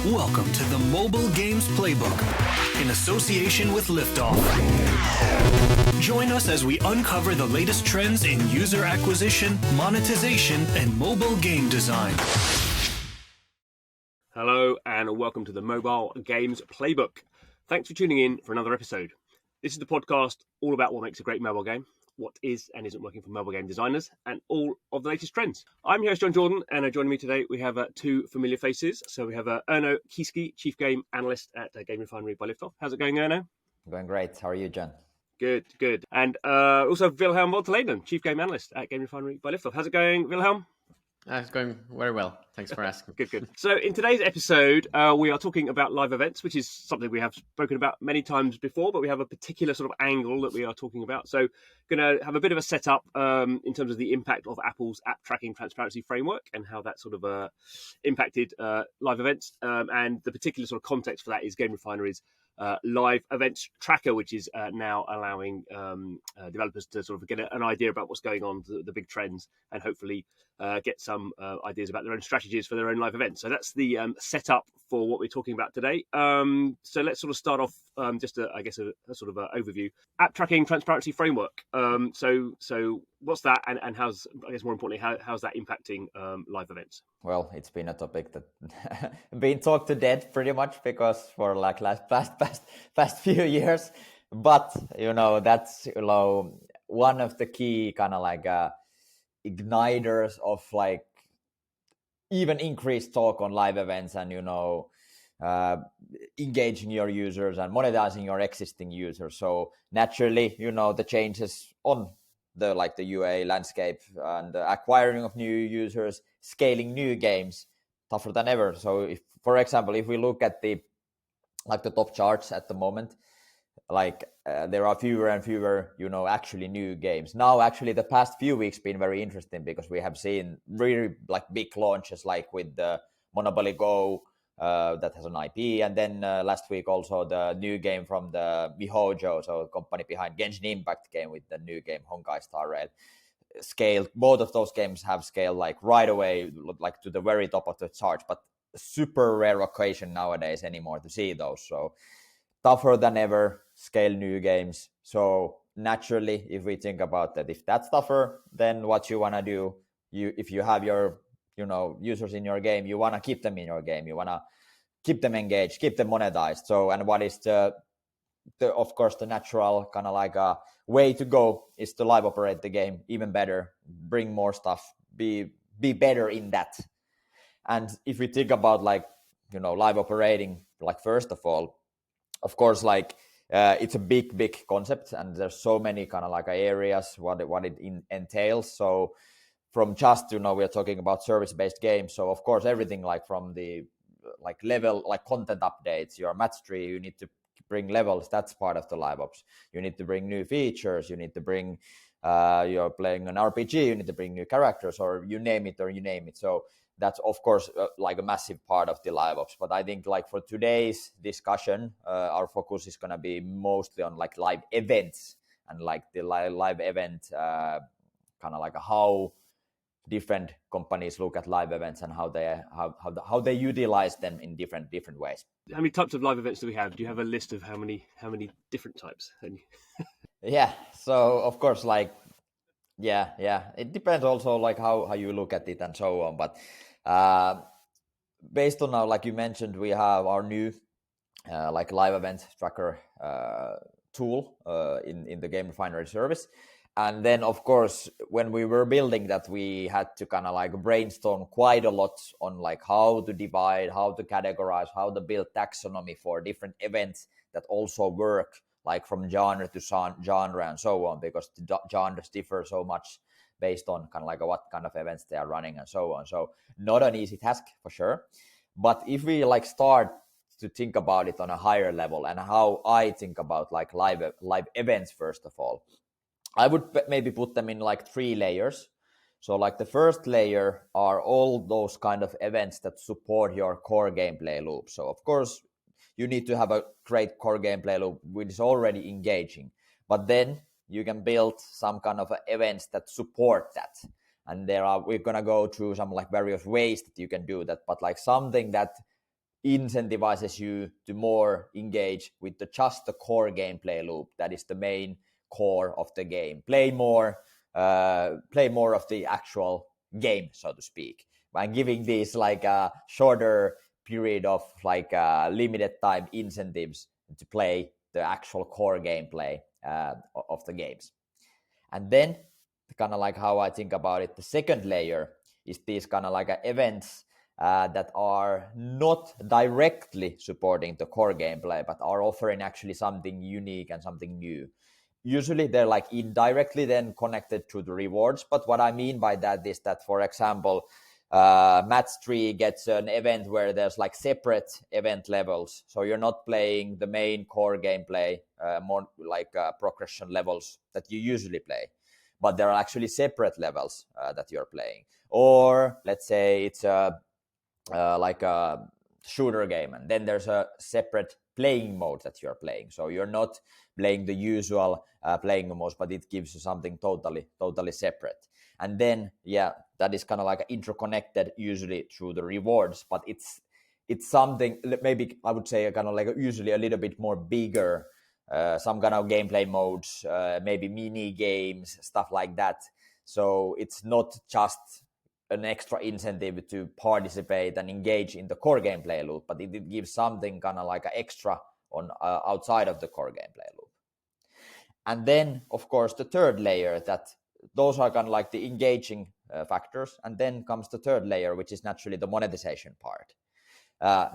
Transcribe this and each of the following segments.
Welcome to the Mobile Games Playbook in association with Liftoff. Join us as we uncover the latest trends in user acquisition, monetization, and mobile game design. Hello and welcome to the Mobile Games Playbook. Thanks for tuning in for another episode. This is the podcast all about what makes a great mobile game, what is and isn't working for mobile game designers, and all of the latest trends. I'm your host, John Jordan, and joining me today we have two familiar faces. So we have Erno Kieski, Chief Game Analyst at GameRefinery by Liftoff. How's it going, Erno? Going great. How are you, John? Good. And also Wilhelm Wolterleden, Chief Game Analyst at GameRefinery by Liftoff. How's it going, Wilhelm? It's going very well. Thanks for asking. Good. So in today's episode, we are talking about live events, which is something we have spoken about many times before, but we have a particular sort of angle that we are talking about. So going to have a bit of a setup in terms of the impact of Apple's app tracking transparency framework and how that sort of impacted live events. And the particular sort of context for that is GameRefinery's live events tracker, which is now allowing developers to sort of get an idea about what's going on, the big trends, and hopefully get some ideas about their own strategies for their own live events. So that's the setup for what we're talking about today. So let's sort of start off just a sort of overview. App tracking transparency framework. So what's that, and how's, I guess more importantly, how's that impacting live events? Well, it's been a topic that been talked to death pretty much because for like past few years. But that's one of the key kind of like igniters of like even increased talk on live events and engaging your users and monetizing your existing users. So naturally, the changes on the UA landscape and the acquiring of new users, scaling new games, tougher than ever. So if, for example, if we look at the top charts at the moment, there are fewer and fewer, actually new games. Now, actually, the past few weeks been very interesting because we have seen really big launches with the Monopoly Go that has an IP, and then last week also the new game from the miHoYo, so company behind Genshin Impact game with the new game Honkai Star Rail. Scaled, both of those games have scaled right away, to the very top of the chart, but super rare occasion nowadays anymore to see those. So tougher than ever, scale new games. So naturally, if we think about that, if that's tougher, then what you want to do, if you have your users in your game, you want to keep them in your game, you want to keep them engaged, keep them monetized. So, and what is the of course the natural kind of way to go is to live operate the game even better, bring more stuff, be better in that. And if we think about live operating, first of all, of course, it's a big concept, and there's so many kind of areas what it entails. So from just we are talking about service-based games. So of course everything from the level content updates, your match tree, you need to bring levels. That's part of the LiveOps. You need to bring new features. You need to bring you're playing an RPG. You need to bring new characters, or you name it. So that's of course a massive part of the LiveOps. But I think for today's discussion, our focus is gonna be mostly on live events and the live event kind of how different companies look at live events and how they utilize them in different ways. How many types of live events do we have? Do you have a list of how many different types? Yeah. So of course, it depends also how you look at it and so on. But based on now, like you mentioned, we have our new live event tracker tool in the GameRefinery service. And then, of course, when we were building that, we had to kind of brainstorm quite a lot on how to divide, how to categorize, how to build taxonomy for different events that also work from genre to genre and so on, because the genres differ so much based on kind of what kind of events they are running and so on. So not an easy task for sure. But if we start to think about it on a higher level and how I think about live events, first of all, I would maybe put them in 3 layers. So the first layer are all those kind of events that support your core gameplay loop. So of course you need to have a great core gameplay loop which is already engaging, but then you can build some kind of events that support that. And we're gonna go through some various ways that you can do that, but something that incentivizes you to more engage with just the core gameplay loop. That is the main core of the game. Play more of the actual game, so to speak, by giving these like a shorter period of like limited time incentives to play the actual core gameplay of the games. And then kind of like how I think about it, the second layer is these kind of like events that are not directly supporting the core gameplay, but are offering actually something unique and something new. Usually they're like indirectly then connected to the rewards. But what I mean by that is that, for example, match 3 gets an event where there's like separate event levels. So you're not playing the main core gameplay, more like progression levels that you usually play, but there are actually separate levels that you're playing. Or let's say it's like a shooter game, and then there's a separate playing mode that you're playing. So you're not playing the usual playing modes, but it gives you something totally separate. And then, yeah, that is kind of like interconnected usually through the rewards, but it's something, maybe I would say kind of like usually a little bit more bigger, some kind of gameplay modes, maybe mini games, stuff like that. So it's not just an extra incentive to participate and engage in the core gameplay loop, but it gives something kind of like an extra on outside of the core gameplay loop. And then, of course, the third layer, that those are kind of like the engaging factors. And then comes the third layer, which is naturally the monetization part.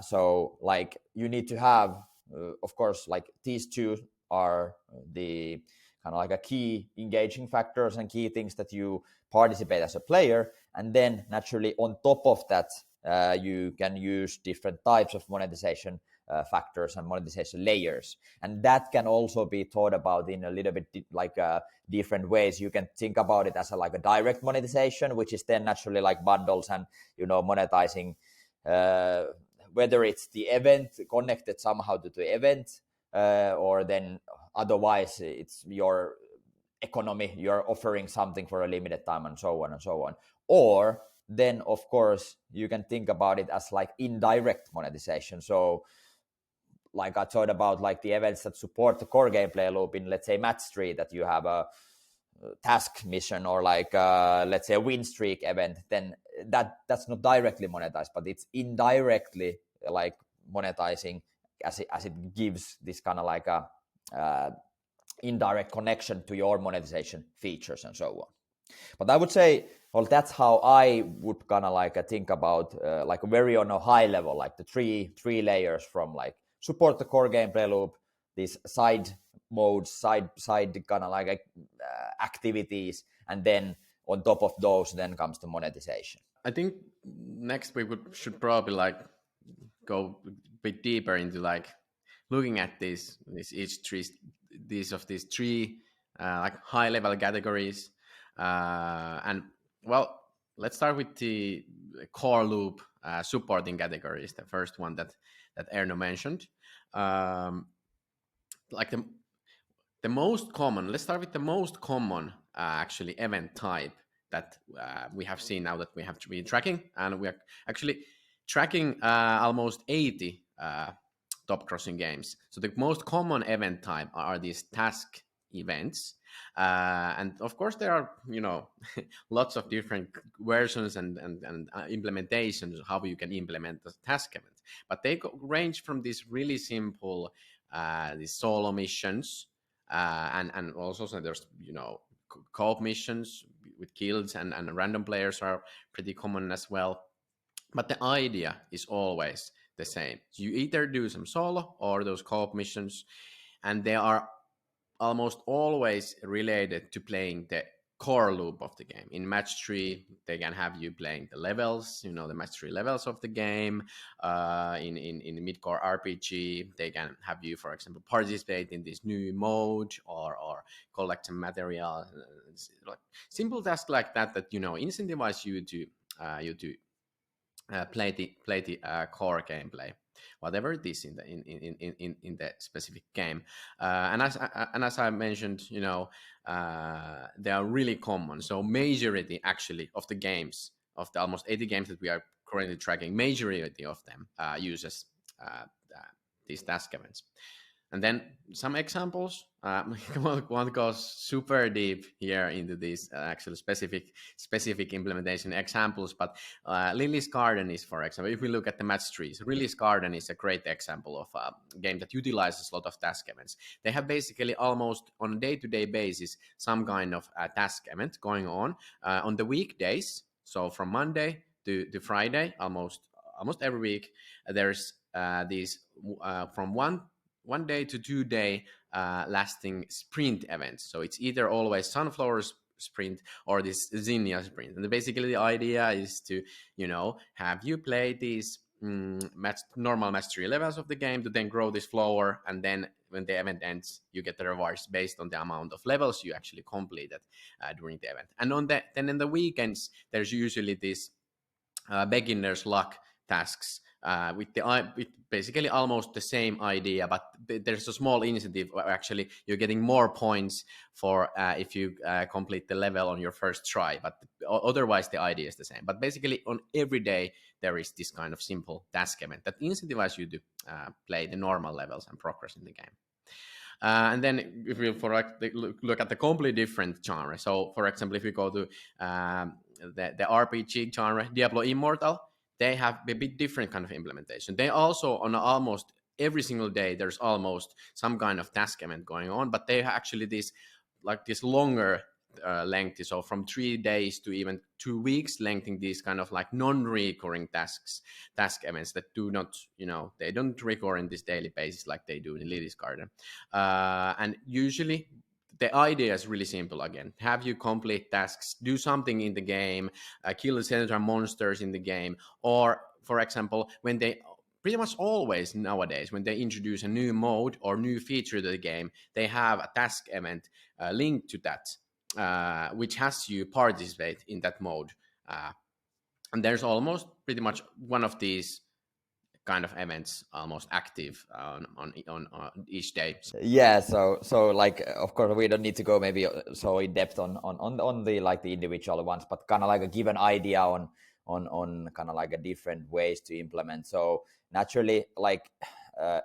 So like you need to have, of course, like these two are the kind of like a key engaging factors and key things that you participate as a player. And then naturally on top of that, you can use different types of monetization factors and monetization layers. And that can also be thought about in a little bit like different ways. You can think about it as like a direct monetization, which is then naturally like bundles and, monetizing whether it's the event connected somehow to the event, or then otherwise it's your economy, you're offering something for a limited time and so on and so on. Or then, of course, you can think about it as like indirect monetization. So like I thought about like the events that support the core gameplay loop in, let's say, match 3, that you have a task mission or like let's say a win streak event, then that's not directly monetized, but it's indirectly like monetizing as it gives this kind of like a indirect connection to your monetization features and so on. But I would say, well, that's how I would kind of like think about like very on a high level, like the three layers from like support the core gameplay loop, these side modes, side kind of like activities, and then on top of those then comes the monetization. I think next we should probably like go a bit deeper into like looking at these three like high level categories, and well, let's start with the core loop supporting categories. The first one that Erno mentioned, like the most common. Let's start with the most common actually event type that we have seen now that we have been tracking, and we are actually tracking almost 80 top crossing games. So the most common event type are these task events, and of course there are lots of different versions and implementations how you can implement the task event, but they range from these really simple these solo missions, and also so there's co-op missions with guilds and random players are pretty common as well. But the idea is always the same. You either do some solo or those co-op missions, and they are almost always related to playing the core loop of the game. In match 3, they can have you playing the levels, the match 3 levels of the game. In mid-core RPG, they can have you, for example, participate in this new mode or collect some material. Like simple tasks like that incentivize you to play the core gameplay, whatever it is in the specific game. And as I mentioned, they are really common. So majority actually of the games, of the almost 80 games that we are currently tracking, majority of them uses these task events. And then some examples. One goes super deep here into these actual specific implementation examples. But Lily's Garden is, for example, if we look at the match trees, Lily's Garden is a great example of a game that utilizes a lot of task events. They have basically almost on a day-to-day basis some kind of task event going on the weekdays. So from Monday to Friday, almost every week, there's these from one day to 2 day lasting sprint events. So it's either always Sunflower sprint or this Zinnia sprint. And basically the idea is to, have you play these normal mastery levels of the game to then grow this flower, and then when the event ends, you get the rewards based on the amount of levels you actually completed during the event. And then in the weekends, there's usually this beginner's luck tasks with basically almost the same idea, but there's a small incentive where actually you're getting more points for if you complete the level on your first try, but otherwise the idea is the same. But basically on every day there is this kind of simple task event that incentivizes you to play the normal levels and progress in the game. And then if we look at the completely different genre, so for example, if we go to the RPG genre, Diablo Immortal, they have a bit different kind of implementation. They also, on almost every single day, there's almost some kind of task event going on, but they actually this longer length, so from 3 days to even 2 weeks lengthening these kind of like non-recurring task events that do not, they don't recur in this daily basis like they do in Lily's Garden. And usually the idea is really simple again. Have you complete tasks, do something in the game, kill the central monsters in the game, or for example, when they pretty much always nowadays, when they introduce a new mode or new feature to the game, they have a task event linked to that, which has you participate in that mode. And there's almost pretty much one of these kind of events almost active on each day. Yeah, so like of course we don't need to go maybe so in depth on the like the individual ones, but kind of like give an idea on kind of like a different ways to implement. So naturally like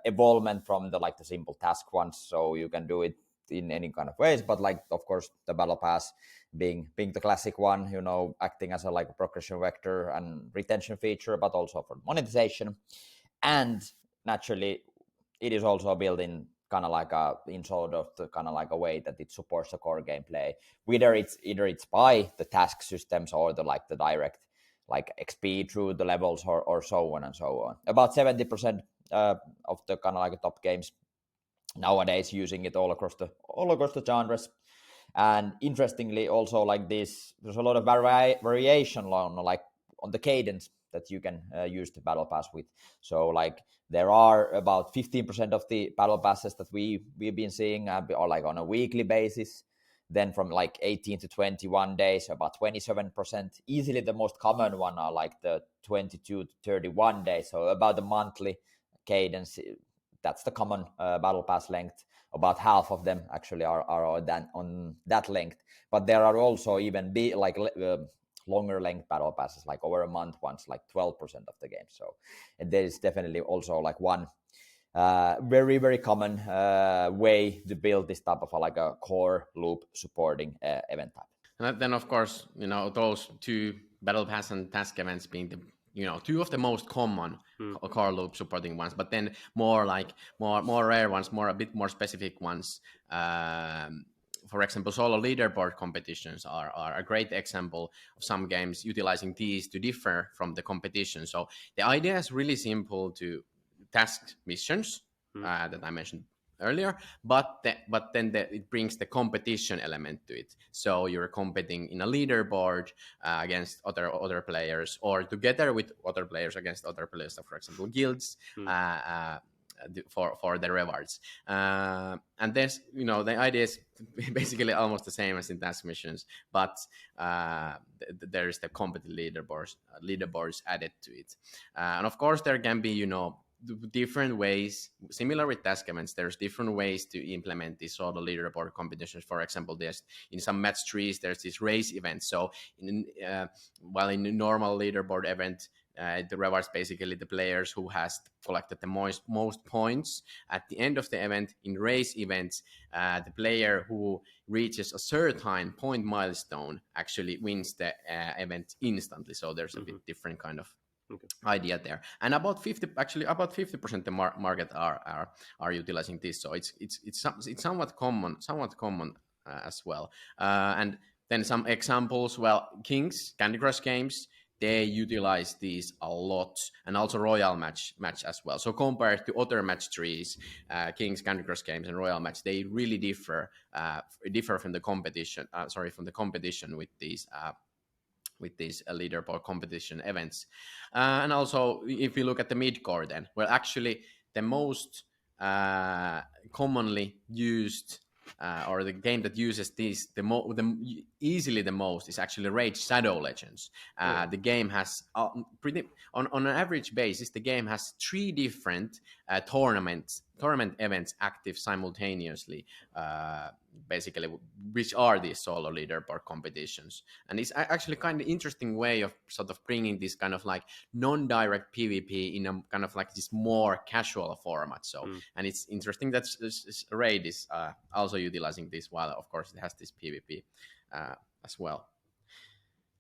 evolvement from the like the simple task ones, so you can do it in any kind of ways, but like of course the battle pass being the classic one, acting as a like a progression vector and retention feature, but also for monetization. And naturally it is also built in kind of like in sort of the kind of like a way that it supports the core gameplay, whether it's by the task systems or the like the direct like XP through the levels or so on and so on. About 70% of the kind of like top games nowadays using it all across the genres. And interestingly also like this, there's a lot of variation on the cadence that you can use the battle pass with. So like there are about 15% of the battle passes that we've been seeing are like on a weekly basis. Then from like 18 to 21 days, about 27%. Easily the most common one are like the 22 to 31 days. So about the monthly cadence, that's the common battle pass length. About half of them actually are on that length. But there are also even longer length battle passes, like over a month ones, like 12% of the game. So there is definitely also like one very, very common way to build this type of like a core loop supporting event type. And then of course, those two battle pass and task events being the two of the most common core loop supporting ones, but then more rare ones, a bit more specific ones. For example, solo leaderboard competitions are a great example of some games utilizing these to differ from the competition. So the idea is really simple to task missions that I mentioned earlier, but then it brings the competition element to it. So you're competing in a leaderboard against other players, or together with other players against other players. So for example, guilds. For the rewards, and there's the idea is basically almost the same as in task missions, but there is the competitive leaderboards added to it, and of course there can be different ways. Similar with task events, there's different ways to implement these sort of leaderboard competitions. For example, there's in some match trees there's this race event. So while in a normal leaderboard event The rewards basically the players who has collected the most points at the end of the event. In race events, the player who reaches a certain point milestone actually wins the event instantly. So there's a bit different kind of idea there. And about 50% the market are utilizing this. So it's somewhat common as well. And then some examples. Well, Candy Crush games, they utilize these a lot, and also Royal Match as well. So compared to other match trees, Kings, Candy Crush games, and Royal Match, they really differ from the competition. From the competition with these leaderboard competition events. And also, if you look at the mid-core, then, well, actually, the most commonly used or the game that uses these easily the most is actually Rage Shadow Legends. The game has pretty on an average basis, the game has 3 different tournament events active simultaneously, basically, which are these solo leaderboard competitions. And it's actually kind of interesting way of sort of bringing this kind of like non-direct PvP in a kind of like this more casual format. So and it's interesting that Raid is also utilizing this, while of course it has this PvP as well.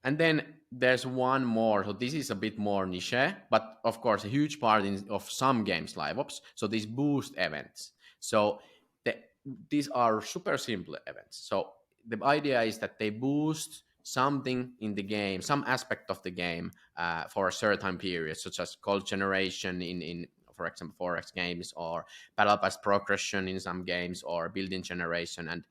And then there's one more. So this is a bit more niche, but of course a huge part of some games LiveOps. So these boost events. So these are super simple events. So the idea is that they boost something in the game, some aspect of the game for a certain period, such as code generation in for example, Forex games, or battle pass progression in some games, or building generation. And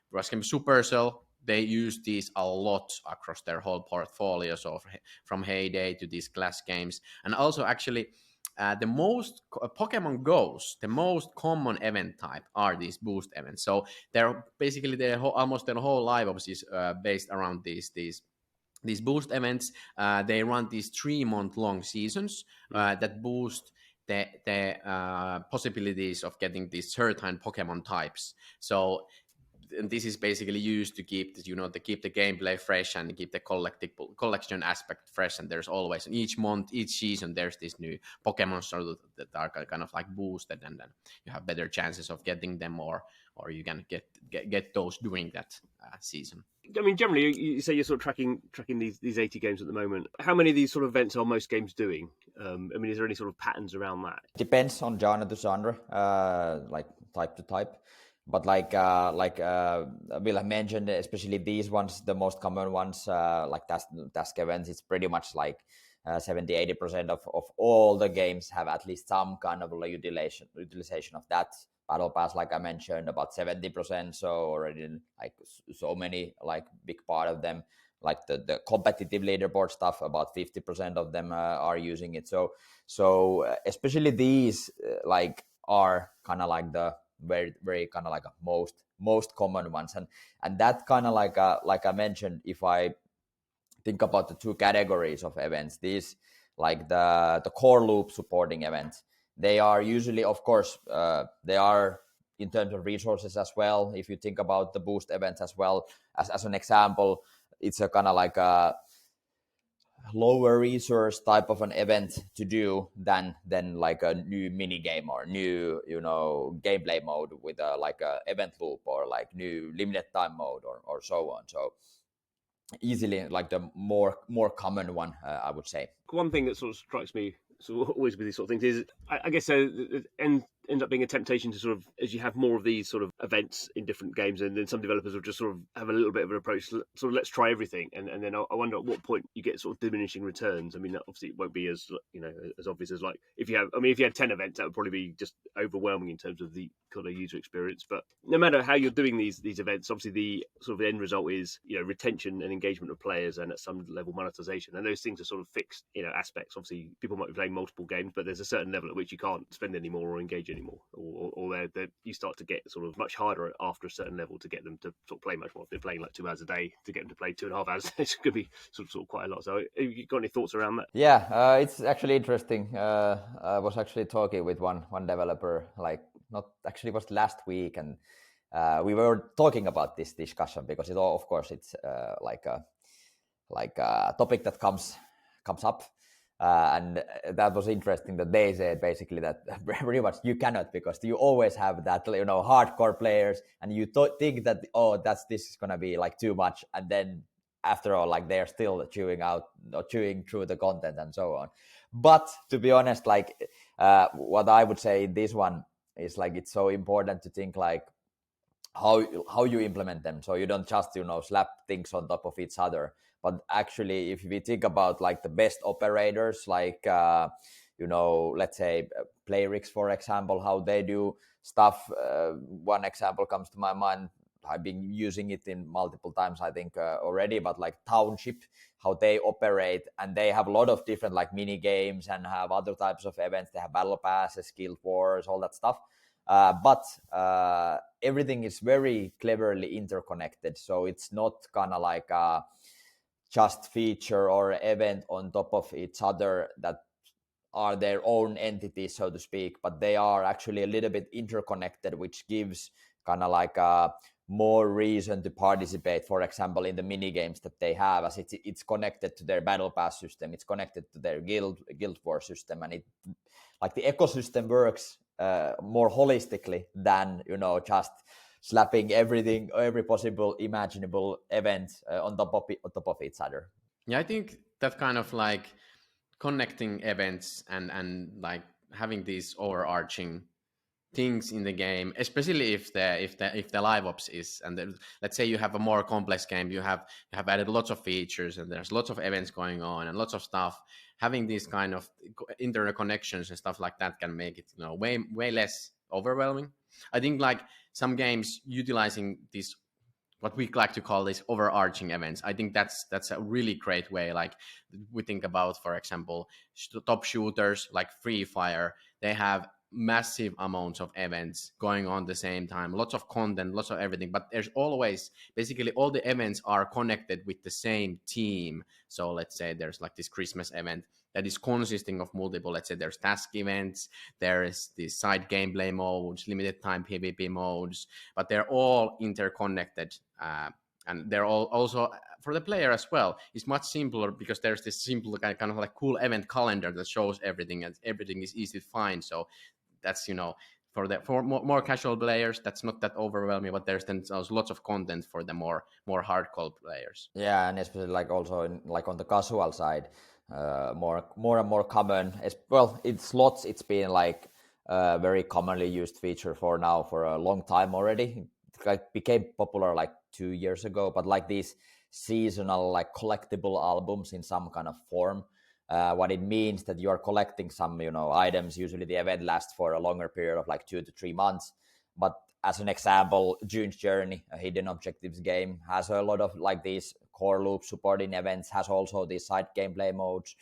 for example, Supercell, they use these a lot across their whole portfolio. So from Heyday to these class games. And also actually the most Pokemon Go's, the most common event type are these boost events. So they're basically almost their whole LiveOps is based around these boost events. They run these 3-month long seasons that boost the possibilities of getting these certain Pokemon types. So and this is basically used to keep to keep the gameplay fresh and keep the collection aspect fresh. And there's always each month, each season, there's this new Pokemon that are kind of like boosted, and then you have better chances of getting them, or you can get those during that season. I mean, generally, you say you're sort of tracking these 80 games at the moment. How many of these sort of events are most games doing? I mean, is there any sort of patterns around that? Depends on genre to genre, like type to type. But like Will mentioned, especially these ones, the most common ones, like task events, it's pretty much like 70-80% of all the games have at least some kind of like utilization of that. Battle Pass, like I mentioned, about 70%. So already like so many, like big part of them, like the competitive leaderboard stuff, about 50% of them are using it. So especially these like are kind of like the very, very kind of like a most common ones, and that kind of like I mentioned, if I think about the 2 categories of events, these like the core loop supporting events, they are usually, of course, they are in terms of resources as well. If you think about the boost events as well, as an example, it's a kind of like a lower resource type of an event to do than like a new mini game or new gameplay mode with like a event loop, or like new limited time mode, or so on. So easily like the more common one, I would say. One thing that sort of strikes me always with these sort of things is, I guess, it ends up being a temptation to sort of, as you have more of these sort of events in different games, and then some developers will just sort of have a little bit of an approach, sort of let's try everything, and then I wonder at what point you get sort of diminishing returns. I mean, obviously it won't be as as obvious as like if you had 10 events, that would probably be just overwhelming in terms of the kind of user experience. But no matter how you're doing these events, obviously the sort of end result is retention and engagement of players, and at some level monetization, and those things are sort of fixed aspects. Obviously people might be playing multiple games, but there's a certain level at which you can't spend any more or engage anymore, or you start to get sort of much harder after a certain level to get them to sort of play much more. If they're playing like 2 hours a day, to get them to play 2.5 hours, it's going to be sort of quite a lot. So have you got any thoughts around that? Yeah, it's actually interesting. I was actually talking with one developer, like not actually, it was last week, and we were talking about this discussion, because it all, of course, it's like a topic that comes up. And that was interesting that they said basically that pretty much you cannot, because you always have that, hardcore players, and you think that, this is gonna be like too much, and then after all, like they're still chewing through the content and so on. But to be honest, what I would say this one is like it's so important to think like how you implement them, so you don't just slap things on top of each other. But actually, if we think about like the best operators, like let's say Playrix, for example, how they do stuff. One example comes to my mind. I've been using it in multiple times, I think, already, but like Township, how they operate, and they have a lot of different like mini games and have other types of events. They have battle passes, guild wars, all that stuff. But everything is very cleverly interconnected, so it's not kind of like a just feature or event on top of each other that are their own entities, so to speak, but they are actually a little bit interconnected, which gives kind of like a more reason to participate, for example, in the mini games that they have, as it's connected to their battle pass system, it's connected to their guild war system, and it like the ecosystem works more holistically than just slapping every possible imaginable event on top of each other. Yeah, I think that kind of like connecting events and like having these overarching things in the game, especially if the LiveOps is, and then, let's say you have a more complex game, you have added lots of features and there's lots of events going on and lots of stuff. Having these kind of internal connections and stuff like that can make it way less overwhelming. I think like some games utilizing these, what we like to call these overarching events, I think that's a really great way. Like we think about, for example, top shooters like Free Fire, they have massive amounts of events going on the same time, lots of content, lots of everything, but there's always, basically all the events are connected with the same team. So let's say there's like this Christmas event that is consisting of multiple, let's say there's task events, there is the side gameplay modes, limited time PvP modes, but they're all interconnected, and they're all also for the player as well. It's much simpler because there's this simple kind of like cool event calendar that shows everything, and everything is easy to find. So that's for more casual players, that's not that overwhelming, but there's lots of content for the more hardcore players. Yeah, and especially like also like on the casual side, more and more common. In slots, it's been like a very commonly used feature for a long time already. It like became popular like 2 years ago, but like these seasonal like collectible albums in some kind of form. What it means that you are collecting some items. Usually the event lasts for a longer period of like 2 to 3 months. But as an example, June's Journey, a hidden objectives game, has a lot of like these core loop supporting events, has also these side gameplay modes,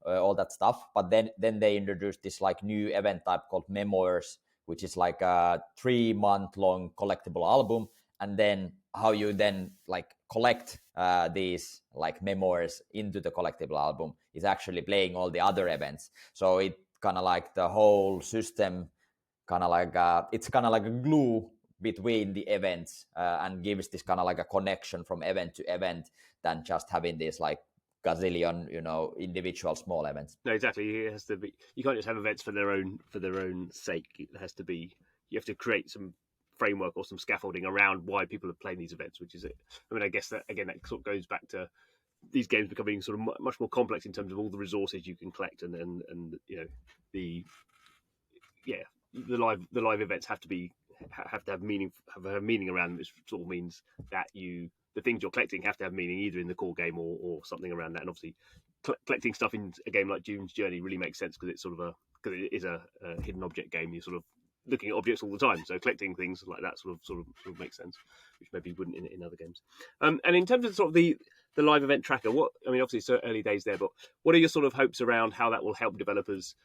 all that stuff. But then they introduced this like new event type called Memoirs, which is like a 3-month long collectible album. And then how you then like collect these like memoirs into the collectible album is actually playing all the other events. So it kind of like the whole system kind of like it's kind of like a glue between the events, and gives this kind of like a connection from event to event than just having this like gazillion individual small events. No, exactly. It has to be. You can't just have events for their own sake. It has to be. You have to create some framework or some scaffolding around why people are playing these events, which is it. I mean, I guess that again that sort of goes back to these games becoming sort of much more complex in terms of all the resources you can collect, and the live events have to have meaning, have a meaning around them, which sort of means that the things you're collecting have to have meaning either in the core game or something around that. And obviously collecting stuff in a game like June's Journey really makes sense because it's sort of because it is a hidden object game. You're sort of looking at objects all the time, so collecting things like that sort of makes sense, which maybe wouldn't in other games. And in terms of sort of the live event tracker, obviously it's early days there, but what are your sort of hopes around how that will help developers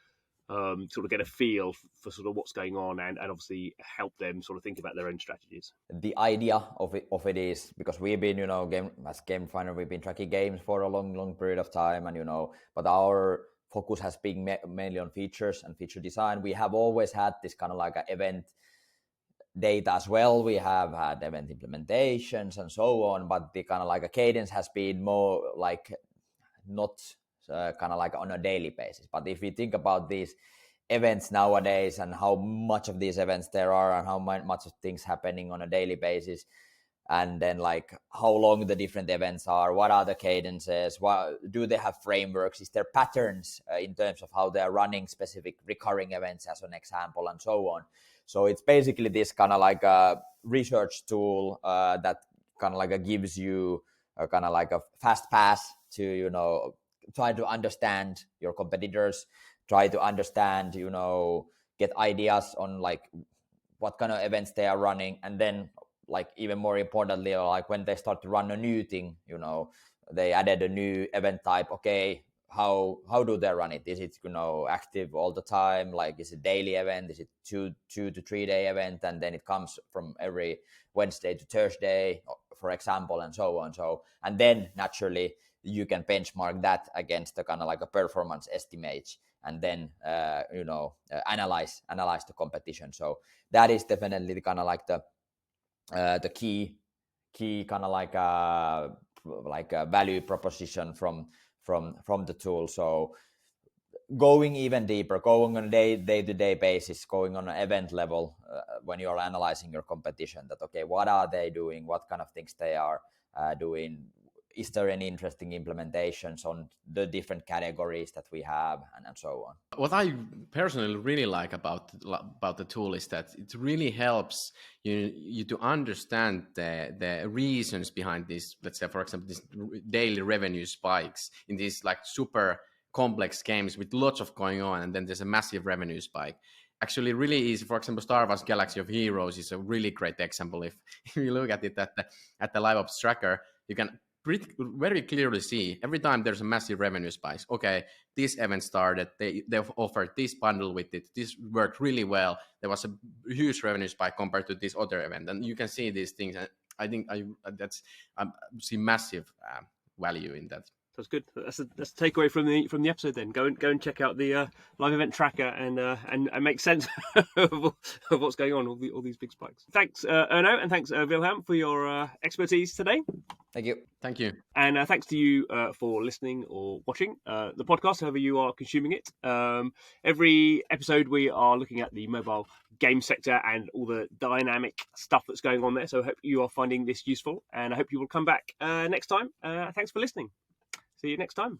sort of get a feel for sort of what's going on, and obviously help them sort of think about their own strategies? The idea of it is, because we've been as GameRefinery, we've been tracking games for a long period of time, and but our focus has been mainly on features and feature design. We have always had this kind of like a event data as well. We have had event implementations and so on, but the kind of like a cadence has been more like not kind of like on a daily basis. But if you think about these events nowadays and how much of these events there are and how much of things happening on a daily basis, and then like how long the different events are, what are the cadences, what do they have frameworks, is there patterns in terms of how they are running specific recurring events as an example, and so on. So it's basically this kind of like a research tool that kind of like gives you a kind of like a fast pass to, you know, try to understand your competitors, try to understand, you know, get ideas on like what kind of events they are running, and then like even more importantly, like when they start to run a new thing, you know, they added a new event type. Okay, how do they run it? Is it, you know, active all the time? Like, is it daily event? Is it two to 3 day event, and then it comes from every Wednesday to Thursday, for example, and so on. So, and then naturally you can benchmark that against the kind of like a performance estimates, and then analyze the competition. So that is definitely the kind of like the key kind of like a value proposition from the tool. So going even deeper, going on a day-to-day basis, going on an event level when you're analyzing your competition, that okay, what are they doing, what kind of things they are doing, is there any interesting implementations on the different categories that we have, and so on. What I personally really like about the tool is that it really helps you to understand the reasons behind this. Let's say, for example, these daily revenue spikes in these like super complex games with lots of going on, and then there's a massive revenue spike. Actually, really easy. For example, Star Wars Galaxy of Heroes is a really great example. If you look at it at the LiveOps tracker, you can very clearly see every time there's a massive revenue spike. Okay, this event started, they've offered this bundle with it, this worked really well, there was a huge revenue spike compared to this other event, and you can see these things, and I think that's see massive value in that. That's good. That's a takeaway from the episode. Then go and check out the live event tracker and make sense of what's going on, all these big spikes. Thanks, Erno, and thanks, Wilhelm, for your expertise today. Thank you. Thank you. And thanks to you for listening or watching the podcast, however you are consuming it. Every episode we are looking at the mobile game sector and all the dynamic stuff that's going on there. So I hope you are finding this useful, and I hope you will come back next time. Thanks for listening. See you next time.